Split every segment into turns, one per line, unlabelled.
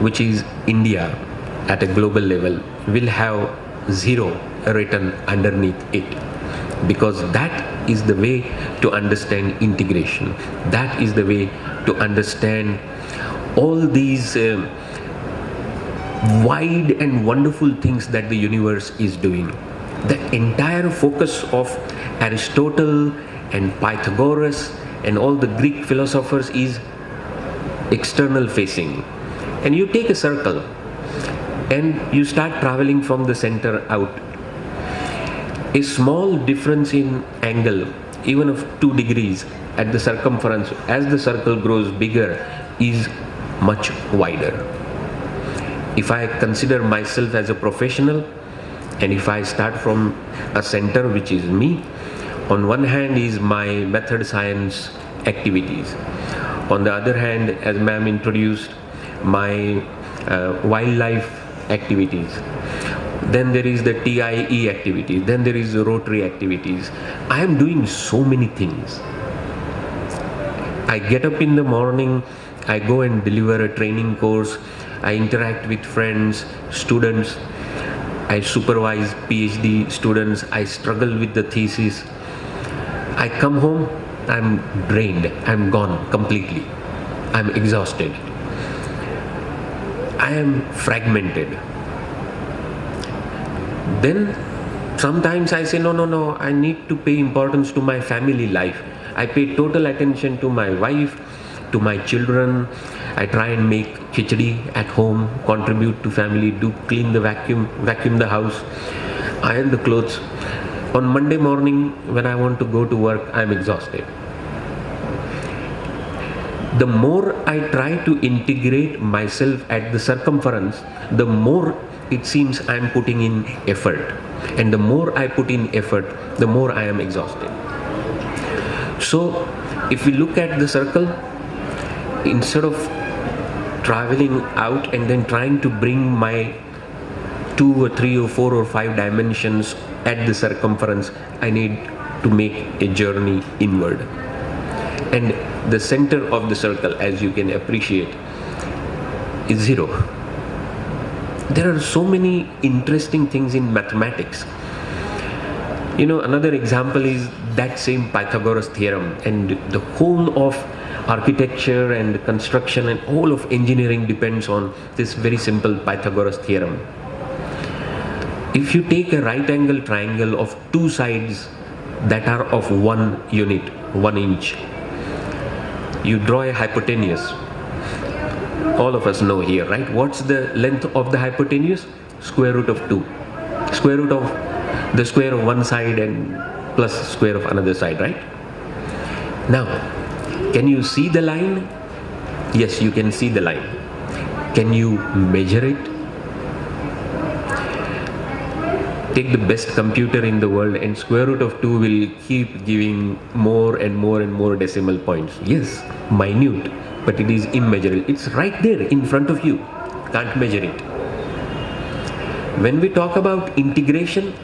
which is India at a global level, will have 0 written underneath it, because that is the way to understand integration. That is the way to understand all these wide and wonderful things that the universe is doing. The entire focus of Aristotle and Pythagoras and all the Greek philosophers is external facing. And you take a circle and you start traveling from the center out. A small difference in angle, even of 2 degrees at the circumference, as the circle grows bigger, is much wider. If I consider myself as a professional, and if I start from a center which is me, on one hand is my method science activities. On the other hand, as ma'am introduced, my wildlife activities. Then there is the TIE activities. Then there is the Rotary activities. I am doing so many things. I get up in the morning, I go and deliver a training course, I interact with friends, students, I supervise PhD students, I struggle with the thesis. I come home, I'm drained, I'm gone completely. I'm exhausted. I am fragmented. Then sometimes I say, no, I need to pay importance to my family life. I pay total attention to my wife, to my children. I try and make khichdi at home, contribute to family, clean the vacuum the house, iron the clothes. On Monday morning, when I want to go to work, I am exhausted. The more I try to integrate myself at the circumference, the more it seems I am putting in effort. And the more I put in effort, the more I am exhausted. So, if we look at the circle, instead of traveling out and then trying to bring my 2 or 3 or 4 or 5 dimensions at the circumference, I need to make a journey inward. And the center of the circle, as you can appreciate, is 0. There are so many interesting things in mathematics. Another example is that same Pythagoras theorem, and the whole of architecture and construction and all of engineering depends on this very simple Pythagoras theorem. If you take a right angle triangle of 2 sides that are of 1 unit, 1 inch, you draw a hypotenuse. All of us know here, right? What's the length of the hypotenuse? Square root of 2. Square root of the square of one side and plus square of another side, right? Now, can you see the line? Yes, you can see the line. Can you measure it? Take the best computer in the world and square root of 2 will keep giving more and more and more decimal points. Yes, minute, but it is immeasurable. It's right there in front of you. Can't measure it. When we talk about integration,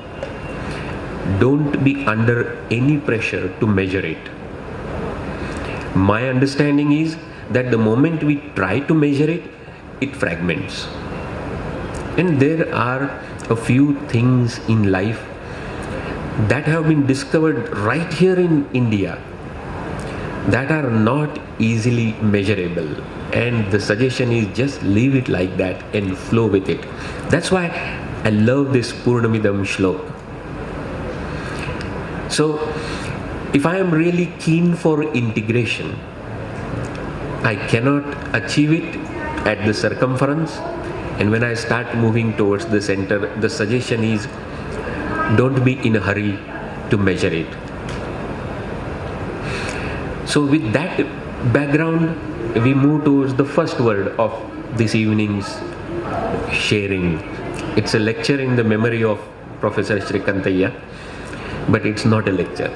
don't be under any pressure to measure it. My understanding is that the moment we try to measure it, it fragments. And there are a few things in life that have been discovered right here in India that are not easily measurable, and the suggestion is just leave it like that and flow with it. That's why I love this Purnamidam Shlok. So if I am really keen for integration, I cannot achieve it at the circumference, and when I start moving towards the center, the suggestion is don't be in a hurry to measure it. So with that background, we move towards the first word of this evening's sharing. It's a lecture in the memory of Professor Srikantiah, but it's not a lecture.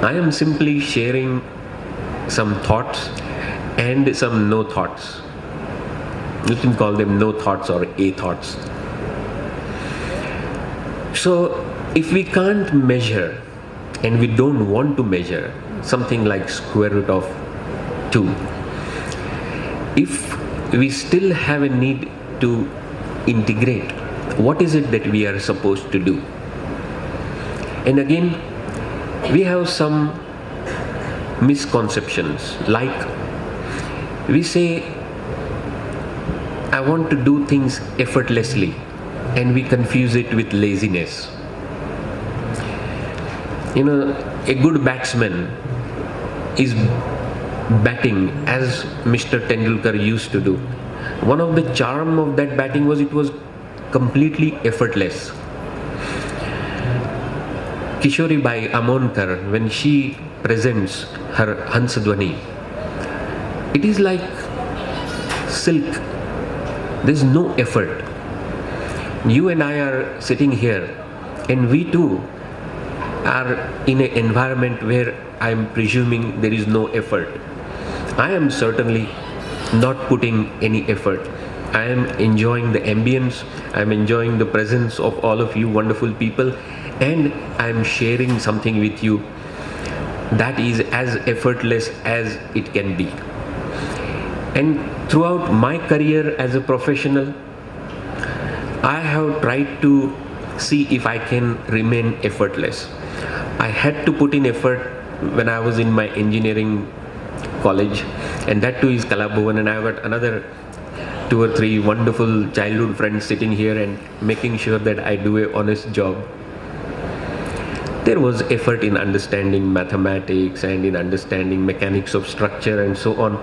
I am simply sharing some thoughts and some no thoughts. You can call them no thoughts or a thoughts. So if we can't measure and we don't want to measure something like square root of 2, if we still have a need to integrate what is it that we are supposed to do. And again, we have some misconceptions, like we say, I want to do things effortlessly, and we confuse it with laziness. A good batsman is batting as Mr. Tendulkar used to do. One of the charm of that batting was it was completely effortless. Kishori Bai Amonkar, when she presents her Hansadwani, it is like silk. There is no effort. You and I are sitting here, and we too are in an environment where I am presuming there is no effort. I am certainly not putting any effort. I am enjoying the ambience, I am enjoying the presence of all of you wonderful people, and I am sharing something with you that is as effortless as it can be. And throughout my career as a professional, I have tried to see if I can remain effortless. I had to put in effort when I was in my engineering college, and that too is Kalabhuvan, and I have got another 2 or 3 wonderful childhood friends sitting here and making sure that I do a honest job. There was effort in understanding mathematics and in understanding mechanics of structure and so on.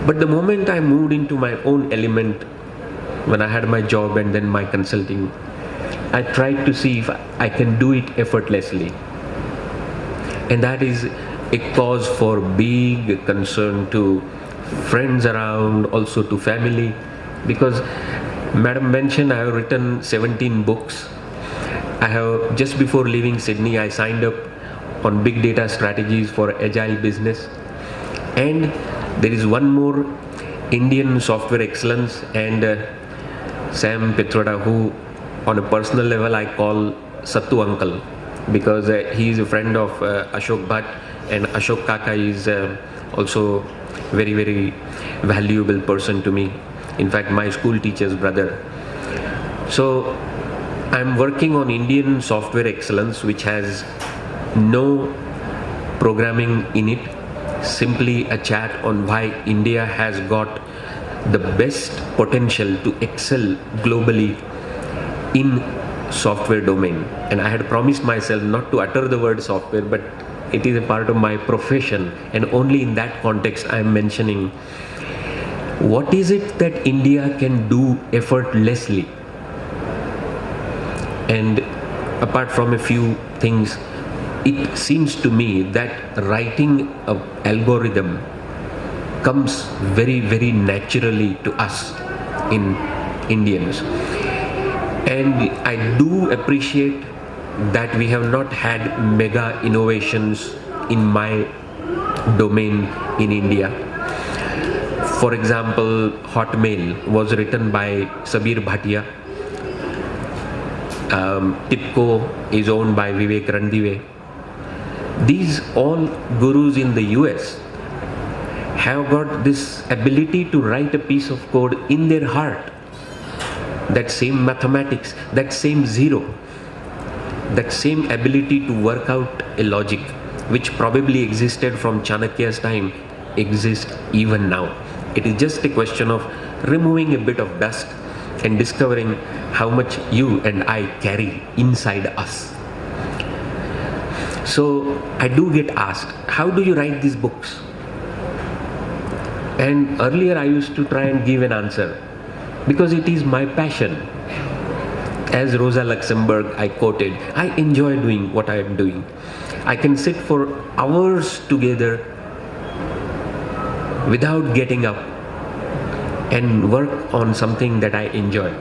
But the moment I moved into my own element, when I had my job and then my consulting, I tried to see if I can do it effortlessly. And that is a cause for big concern to friends around, also to family, because Madam mentioned I have written 17 books. I have, just before leaving Sydney, I signed up on big data strategies for agile business. And there is one more, Indian software excellence, and Sam Pitroda, who on a personal level I call Sattu uncle, because he is a friend of Ashok Bhatt, and Ashok Kaka is also very, very valuable person to me. In fact, my school teacher's brother. So I'm working on Indian software excellence, which has no programming in it, simply a chat on why India has got the best potential to excel globally in software domain. And I had promised myself not to utter the word software, but it is a part of my profession, and only in that context I am mentioning what is it that India can do effortlessly. And apart from a few things, it seems to me that writing an algorithm comes very, very naturally to us in Indians. And I do appreciate that we have not had mega innovations in my domain in India. For example, Hotmail was written by Sabir Bhatia. TIPCO is owned by Vivek Randive. These all gurus in the US have got this ability to write a piece of code in their heart. That same mathematics, that same zero, that same ability to work out a logic which probably existed from Chanakya's time exists even now. It is just a question of removing a bit of dust and discovering how much you and I carry inside us. So I do get asked, how do you write these books? And earlier I used to try and give an answer, because it is my passion. As Rosa Luxemburg I quoted, I enjoy doing what I am doing. I can sit for hours together without getting up and work on something that I enjoy,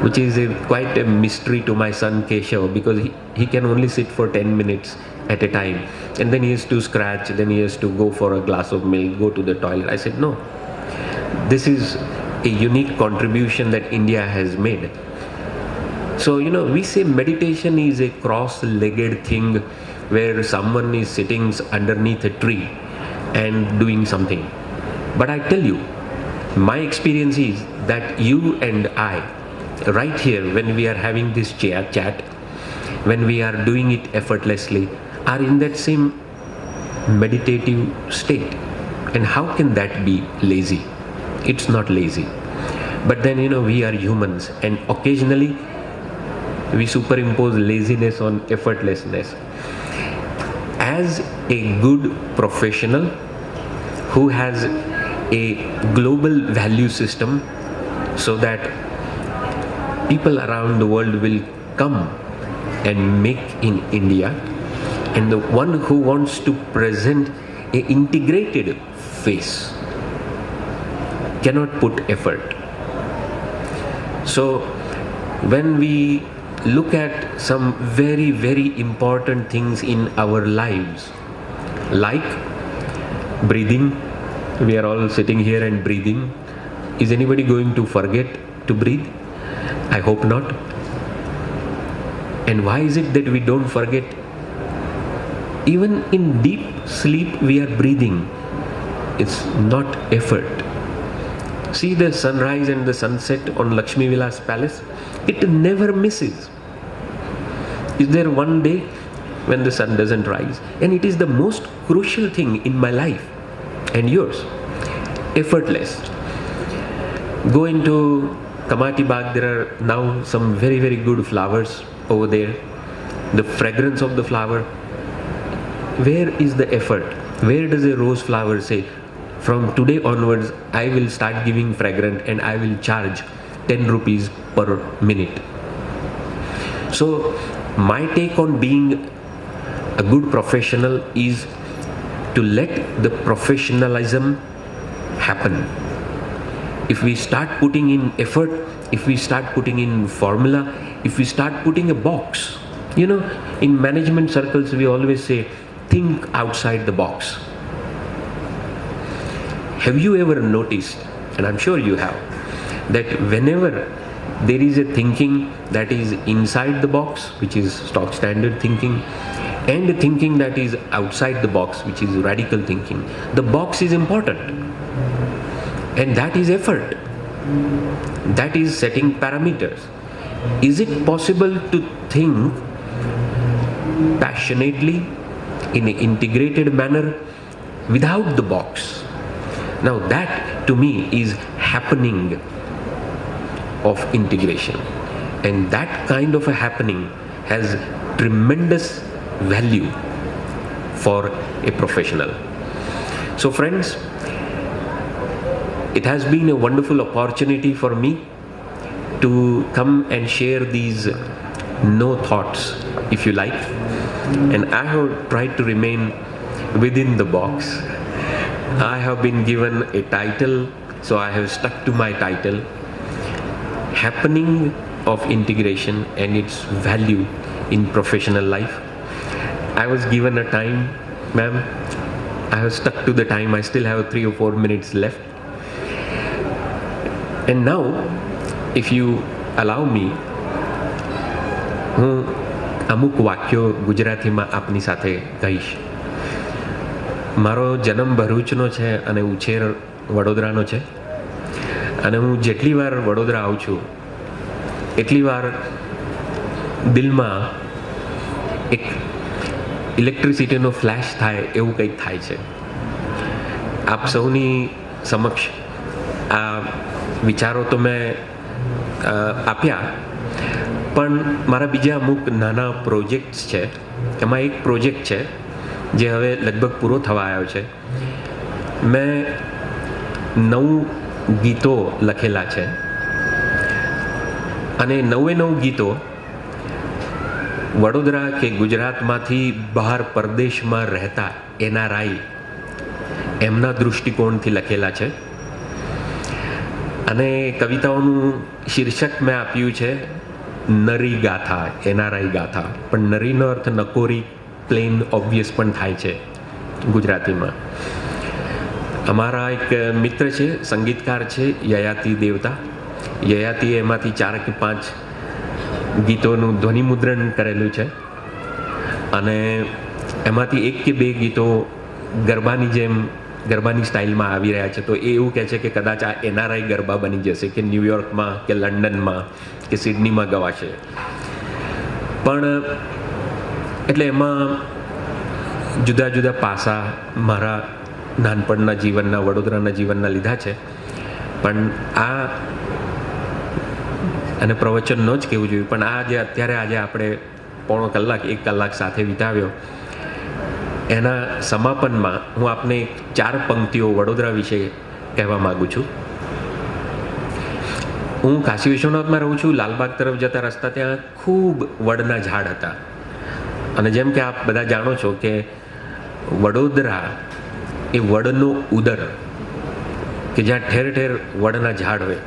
which is quite a mystery to my son Keshav, because he can only sit for 10 minutes at a time, and then he has to scratch, then he has to go for a glass of milk, go to the toilet. I said, no, this is a unique contribution that India has made. So, we say meditation is a cross-legged thing where someone is sitting underneath a tree and doing something. But I tell you, My experience is that you and I, right here, when we are having this chat, when we are doing it effortlessly, are in that same meditative state. And how can that be lazy? It's not lazy. But then, we are humans, and occasionally we superimpose laziness on effortlessness. As a good professional who has a global value system, so that people around the world will come and make in India, and the one who wants to present a integrated face cannot put effort. So when we look at some very, very important things in our lives, like breathing, we are all sitting here and breathing. Is anybody going to forget to breathe? I hope not. And why is it that we don't forget? Even in deep sleep we are breathing. It's not effort. See the sunrise and the sunset on Lakshmi Vilas Palace? It never misses. Is there one day when the sun doesn't rise? And it is the most crucial thing in my life and yours. Effortless. Go into Kamati Bagh, there are now some very, very good flowers over there. The fragrance of the flower. Where is the effort? Where does a rose flower say, from today onwards I will start giving fragrance and I will charge 10 rupees per minute? So my take on being a good professional is to let the professionalism happen. If we start putting in effort, if we start putting in formula, if we start putting a box, in management circles we always say, think outside the box. Have you ever noticed, and I'm sure you have, that whenever there is a thinking that is inside the box, which is stock standard thinking, and a thinking that is outside the box, which is radical thinking, the box is important. And that is effort. That is setting parameters. Is it possible to think passionately in an integrated manner without the box? Now that to me is happening of integration, and that kind of a happening has tremendous value for a professional. So friends, it has been a wonderful opportunity for me to come and share these no thoughts, if you like, and I have tried to remain within the box. I have been given a title, so I have stuck to my title, Happening of Integration and its Value in Professional Life. I was given a time, ma'am. I have stuck to the time. I still have 3 or 4 minutes left. And now, if you allow me, હું અમુક વાક્યો ગુજરાતીમાં આપની સાથે કહીશ. મારો જન્મ ભરૂચનો છે અને ઉછેર વડોદરાનો છે, અને હું જેટલી વાર વડોદરા આવું છું એટલી વાર દિલમાં એક ઇલેક્ટ્રિસિટીનો ફ્લેશ થાય એવું કંઈક થાય છે. આપ સૌની સમક્ષ આ વિચારો તો મેં આપ્યા, પણ મારા બીજા અમુક નાના પ્રોજેક્ટ્સ છે. એમાં એક પ્રોજેક્ટ છે જે હવે લગભગ પૂરો થવા આવ્યો છે. મેં 9 ગીતો લખેલા છે, અને 9 ગીતો વડોદરા કે ગુજરાતમાંથી બહાર પરદેશમાં રહેતા NRI એમના દૃષ્ટિકોણથી લખેલા છે. અને કવિતાઓનું શીર્ષક મેં આપ્યું છે નરી ગાથા, NRI ગાથા. પણ નરીનો અર્થ નકોરી, પ્લેન, ઓબ્વિયસ પણ થાય છે ગુજરાતીમાં. અમારા એક મિત્ર છે, સંગીતકાર છે, યયાતિ દેવતા. યયાતિએ એમાંથી 4 કે 5 ગીતોનું ધ્વનિમુદ્રણ કરેલું છે, અને એમાંથી 1 કે 2 ગીતો ગરબાની જેમ ગરબાની સ્ટાઇલમાં આવી રહ્યા છે. તો એ એવું કહે છે કે કદાચ આ NRI ગરબા બની જશે, કે ન્યૂયોર્કમાં કે લંડનમાં કે સિડનીમાં ગવાશે. પણ એટલે એમાં જુદા જુદા પાસા મારા નાનપણના જીવનના, વડોદરાના જીવનના લીધા છે. પણ આ, અને પ્રવચન ન જ કહેવું જોઈએ, પણ આ જે અત્યારે આજે આપણે પોણો કલાક, 1 કલાક સાથે વિતાવ્યો, એના સમાપનમાં હું આપને 4 પંક્તિઓ વડોદરા વિશે કહેવા માગું છું. હું કાશી વિશ્વનાથમાં રહું છું. લાલબાગ તરફ જતા રસ્તા ત્યાં ખૂબ વડના ઝાડ હતા. અને જેમ કે આપ બધા જાણો છો કે વડોદરા એ વડનો ઉદર, કે જ્યાં ઠેર ઠેર વડના ઝાડ હોય.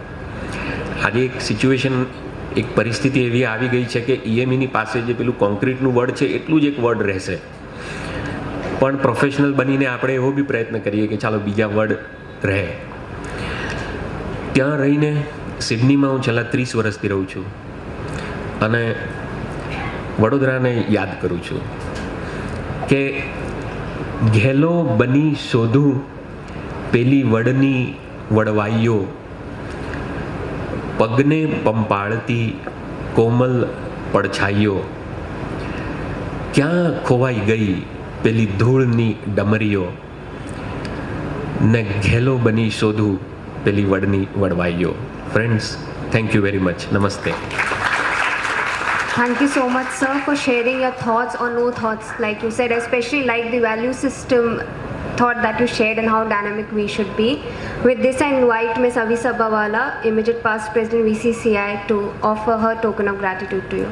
આજે એક સિચ્યુએશન, એક પરિસ્થિતિ એવી આવી ગઈ છે કે EMEની પાસે જે પેલું કોન્ક્રીટનું વડ છે એટલું જ એક વડ રહેશે. પણ પ્રોફેશનલ બનીને આપણે એવો બી પ્રયત્ન કરીએ કે ચાલો બીજા વડ રહે. ત્યાં રહીને સિડનીમાં હું છેલ્લા 30 વર્ષથી રહું છું અને વડોદરાને યાદ કરું છું કે ઘેલો બની શોધું પેલી વડની વડવાઈઓ, પગને પંપાળતી કોમલ પડછાઈઓ, ક્યાં ખોવાઈ ગઈ પેલી ધૂળની ડમરીઓ, ને ઘેલો બની શોધું પેલી વડની વડવાઈઓ. Friends, thank you very much. નમસ્તે.
Thank you so much, sir, for sharing your thoughts or no thoughts, like you said, especially like the value system thought that you shared and how dynamic we should be. With this, I invite Ms. Avi Sabawala, immediate past president VCCI, to offer her token of gratitude to you.